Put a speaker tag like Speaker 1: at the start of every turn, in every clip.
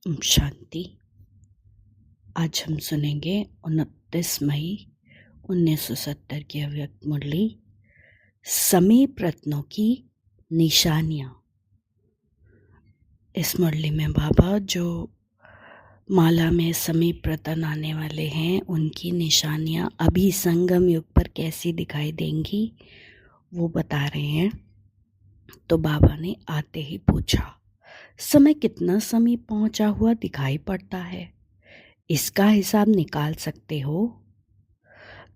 Speaker 1: शांति। आज हम सुनेंगे 29 मई 1970 की अव्यक्त मुरली, समीप रत्नों की निशानियाँ। इस मुरली में बाबा जो माला में समीप रतन आने वाले हैं उनकी निशानियाँ अभी संगम युग पर कैसी दिखाई देंगी वो बता रहे हैं। तो बाबा ने आते ही पूछा, समय कितना समीप पहुंचा हुआ दिखाई पड़ता है, इसका हिसाब निकाल सकते हो?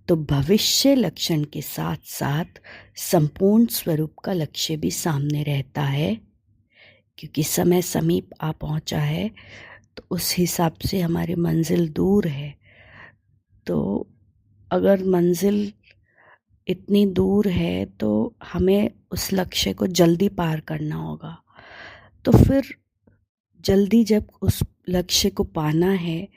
Speaker 1: तो भविष्य लक्षण के साथ साथ संपूर्ण स्वरूप का लक्ष्य भी सामने रहता है, क्योंकि समय समीप आ पहुंचा है तो उस हिसाब से हमारी मंजिल दूर है। तो अगर मंजिल इतनी दूर है तो हमें उस लक्ष्य को जल्दी पार करना होगा। तो फिर जल्दी जब उस लक्ष्य को पाना है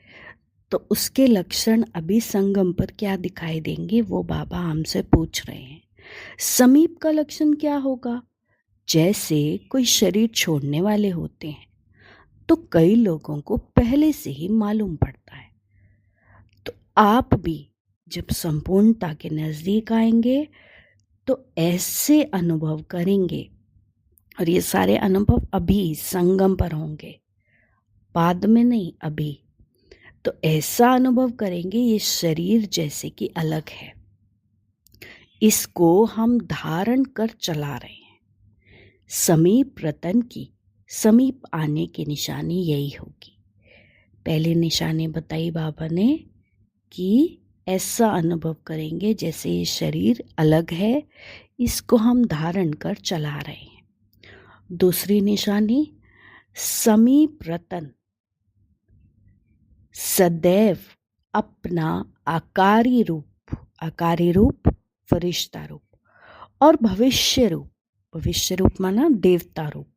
Speaker 1: तो उसके लक्षण अभी संगम पर क्या दिखाई देंगे वो बाबा हमसे पूछ रहे हैं। समीप का लक्षण क्या होगा? जैसे कोई शरीर छोड़ने वाले होते हैं तो कई लोगों को पहले से ही मालूम पड़ता है। तो आप भी जब संपूर्णता के नजदीक आएंगे तो ऐसे अनुभव करेंगे, और ये सारे अनुभव अभी संगम पर होंगे, बाद में नहीं, अभी। तो ऐसा अनुभव करेंगे ये शरीर जैसे कि अलग है, इसको हम धारण कर चला रहे हैं। समीप रतन की समीप आने की निशानी यही होगी। पहले निशानी बताई बाबा ने कि ऐसा अनुभव करेंगे जैसे ये शरीर अलग है, इसको हम धारण कर चला रहे हैं। दूसरी निशानी, समीप रतन सदैव अपना आकारी रूप फरिश्ता रूप और भविष्य रूप माना देवता रूप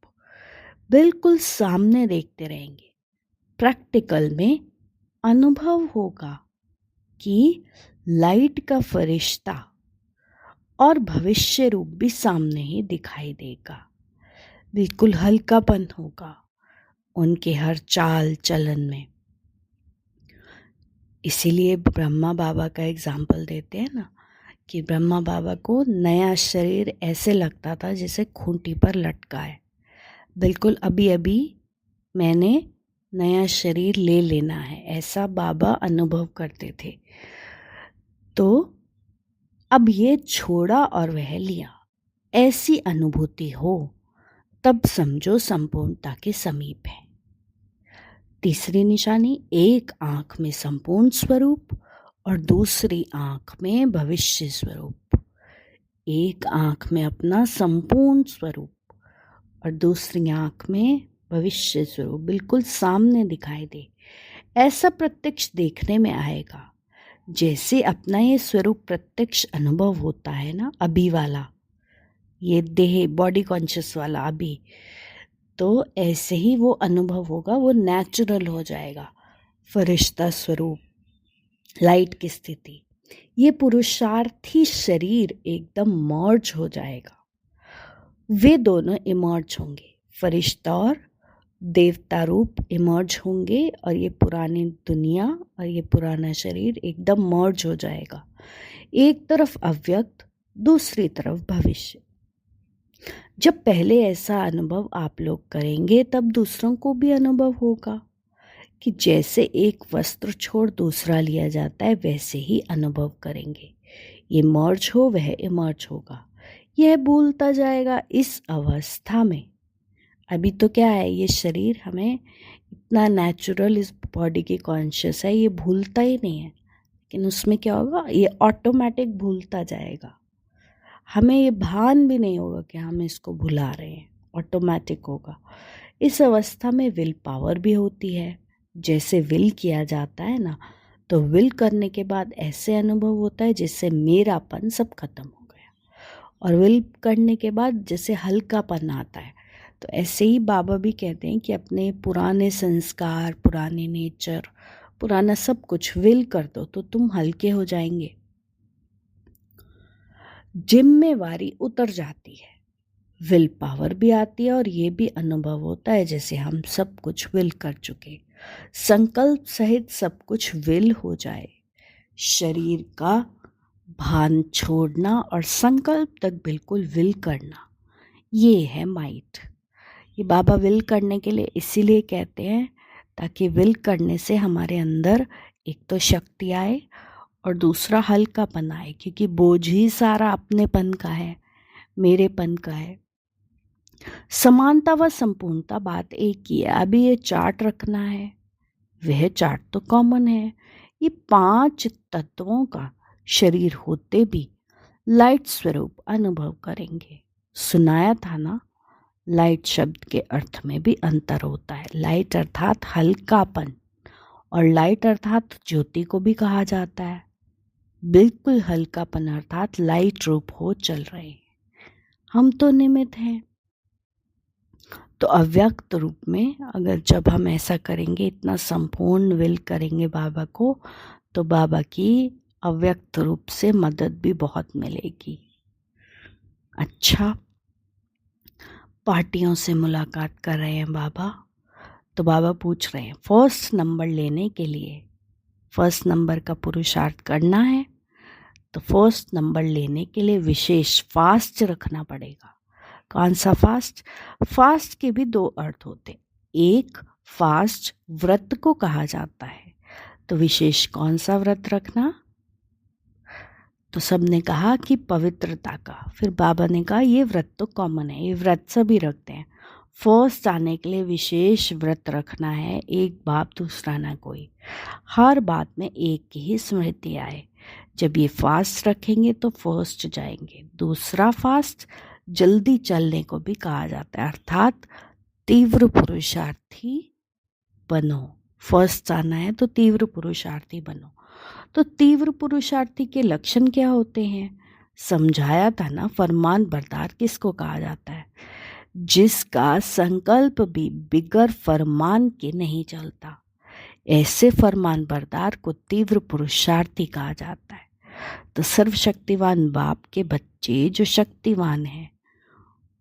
Speaker 1: बिल्कुल सामने देखते रहेंगे। प्रैक्टिकल में अनुभव होगा कि लाइट का फरिश्ता और भविष्य रूप भी सामने ही दिखाई देगा। बिल्कुल हल्कापन होगा उनके हर चाल चलन में। इसीलिए ब्रह्मा बाबा का एग्जाम्पल देते हैं ना, कि ब्रह्मा बाबा को नया शरीर ऐसे लगता था जैसे खूंटी पर लटका है। बिल्कुल अभी अभी मैंने नया शरीर ले लेना है, ऐसा बाबा अनुभव करते थे। तो अब ये छोड़ा और वह लिया, ऐसी अनुभूति हो तब समझो संपूर्णता के समीप है। तीसरी निशानी, एक आंख में संपूर्ण स्वरूप और दूसरी आंख में भविष्य स्वरूप। एक आंख में अपना संपूर्ण स्वरूप और दूसरी आंख में भविष्य स्वरूप बिल्कुल सामने दिखाई दे। ऐसा प्रत्यक्ष देखने में आएगा जैसे अपना ये स्वरूप प्रत्यक्ष अनुभव होता है ना, अभी वाला, ये देह बॉडी कॉन्शियस वाला अभी, तो ऐसे ही वो अनुभव होगा, वो नेचुरल हो जाएगा। फरिश्ता स्वरूप, लाइट की स्थिति, ये पुरुषार्थी शरीर एकदम मर्ज हो जाएगा। वे दोनों इमर्ज होंगे, फरिश्ता और देवता रूप इमर्ज होंगे, और ये पुरानी दुनिया और ये पुराना शरीर एकदम मर्ज हो जाएगा। एक तरफ अव्यक्त, दूसरी तरफ भविष्य। जब पहले ऐसा अनुभव आप लोग करेंगे तब दूसरों को भी अनुभव होगा कि जैसे एक वस्त्र छोड़ दूसरा लिया जाता है वैसे ही अनुभव करेंगे। ये मर्ज हो वह इमर्ज होगा, यह भूलता जाएगा इस अवस्था में। अभी तो क्या है, ये शरीर हमें इतना नेचुरल, इस बॉडी की कॉन्शियस है, ये भूलता ही नहीं है। लेकिन उसमें क्या होगा, ये ऑटोमेटिक भूलता जाएगा, हमें ये भान भी नहीं होगा कि हम इसको भुला रहे हैं, ऑटोमेटिक होगा। इस अवस्था में विल पावर भी होती है। जैसे विल किया जाता है ना, तो विल करने के बाद ऐसे अनुभव होता है जिससे मेरापन सब खत्म हो गया, और विल करने के बाद जैसे हल्कापन आता है। तो ऐसे ही बाबा भी कहते हैं कि अपने पुराने संस्कार, पुराने नेचर, पुराना सब कुछ विल कर दो तो तुम हल्के हो जाएंगे। जिम्मेवारी उतर जाती है, विल पावर भी आती है और ये भी अनुभव होता है जैसे हम सब कुछ विल कर चुके। संकल्प सहित सब कुछ विल हो जाए, शरीर का भान छोड़ना और संकल्प तक बिल्कुल विल करना, ये है माइट। ये बाबा विल करने के लिए इसीलिए कहते हैं ताकि विल करने से हमारे अंदर एक तो शक्ति आए और दूसरा हल्कापन आए, क्योंकि बोझ ही सारा अपनेपन का है, मेरेपन का है। समानता व संपूर्णता बात एक ही है। अभी ये चार्ट रखना है, वह चार्ट तो कॉमन है। ये 5 तत्वों का शरीर होते भी लाइट स्वरूप अनुभव करेंगे। सुनाया था ना, लाइट शब्द के अर्थ में भी अंतर होता है। लाइट अर्थात हल्कापन और लाइट अर्थात ज्योति को भी कहा जाता है। बिल्कुल हल्कापन अर्थात लाइट रूप हो चल रहे हैं, हम तो निमित्त हैं। तो अव्यक्त रूप में अगर जब हम ऐसा करेंगे, इतना संपूर्ण विल करेंगे बाबा को, तो बाबा की अव्यक्त रूप से मदद भी बहुत मिलेगी। अच्छा, पार्टियों से मुलाकात कर रहे हैं बाबा, तो बाबा पूछ रहे हैं फर्स्ट नंबर लेने के लिए, फर्स्ट नंबर का पुरुषार्थ करना है तो फर्स्ट नंबर लेने के लिए विशेष फास्ट रखना पड़ेगा। कौन सा फास्ट? फास्ट के भी 2 अर्थ होते। एक, फास्ट व्रत को कहा जाता है, तो विशेष कौन सा व्रत रखना? तो सबने कहा कि पवित्रता का। फिर बाबा ने कहा ये व्रत तो कॉमन है, ये व्रत सभी रखते हैं। फर्स्ट आने के लिए विशेष व्रत रखना है, एक बाप दूसरा ना कोई, हर बात में एक की ही स्मृति आए। जब ये फास्ट रखेंगे तो फर्स्ट जाएंगे। दूसरा फास्ट जल्दी चलने को भी कहा जाता है, अर्थात तीव्र पुरुषार्थी बनो। फर्स्ट आना है तो तीव्र पुरुषार्थी बनो। तो तीव्र पुरुषार्थी के लक्षण क्या होते हैं? समझाया था ना, फरमान बरदार किसको कहा जाता है? जिसका संकल्प भी बिगर फरमान के नहीं चलता, ऐसे फरमान बरदार को तीव्र पुरुषार्थी कहा जाता है। तो सर्वशक्तिवान बाप के बच्चे जो शक्तिवान हैं,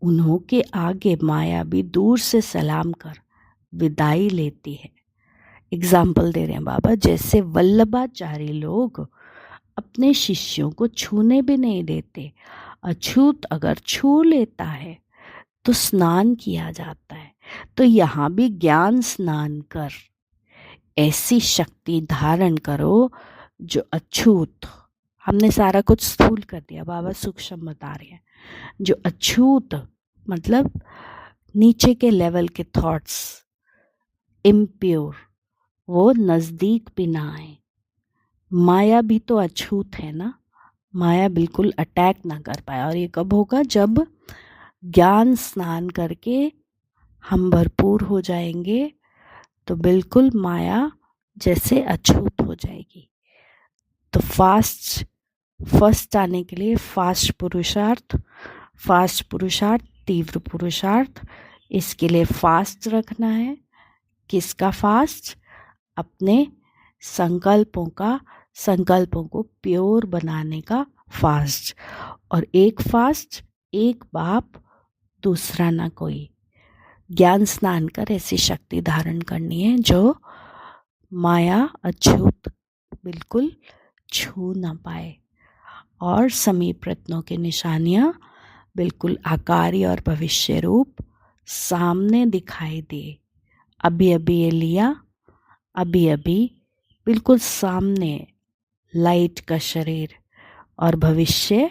Speaker 1: उन्हों के आगे माया भी दूर से सलाम कर विदाई लेती है। एग्जाम्पल दे रहे हैं बाबा, जैसे वल्लभाचारी लोग अपने शिष्यों को छूने भी नहीं देते, अछूत अगर छू लेता है तो स्नान किया जाता है। तो यहाँ भी ज्ञान स्नान कर ऐसी शक्ति धारण करो जो अछूत, हमने सारा कुछ स्थूल कर दिया, बाबा सूक्ष्म बता रहे हैं। जो अछूत मतलब नीचे के लेवल के थॉट्स, इम्प्योर, वो नज़दीक भी ना आए। माया भी तो अछूत है ना, माया बिल्कुल अटैक ना कर पाए। और ये कब होगा? जब ज्ञान स्नान करके हम भरपूर हो जाएंगे, तो बिल्कुल माया जैसे अछूत हो जाएगी। तो फर्स्ट आने के लिए फास्ट पुरुषार्थ, तीव्र पुरुषार्थ, इसके लिए फास्ट रखना है। किसका फास्ट? अपने संकल्पों को प्योर बनाने का फास्ट। और एक फास्ट, एक बाप दूसरा ना कोई। ज्ञान स्नान कर ऐसी शक्ति धारण करनी है जो माया अछूत बिल्कुल छू ना पाए, और समीप रत्नों की निशानियाँ बिल्कुल आकारी और भविष्य रूप सामने दिखाई दे। अभी अभी ये लिया, अभी अभी बिल्कुल सामने लाइट का शरीर, और भविष्य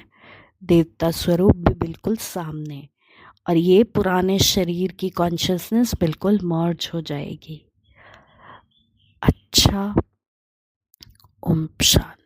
Speaker 1: देवता स्वरूप भी बिल्कुल सामने, और ये पुराने शरीर की कॉन्शियसनेस बिल्कुल मर्ज हो जाएगी। अच्छा, ओम शांति।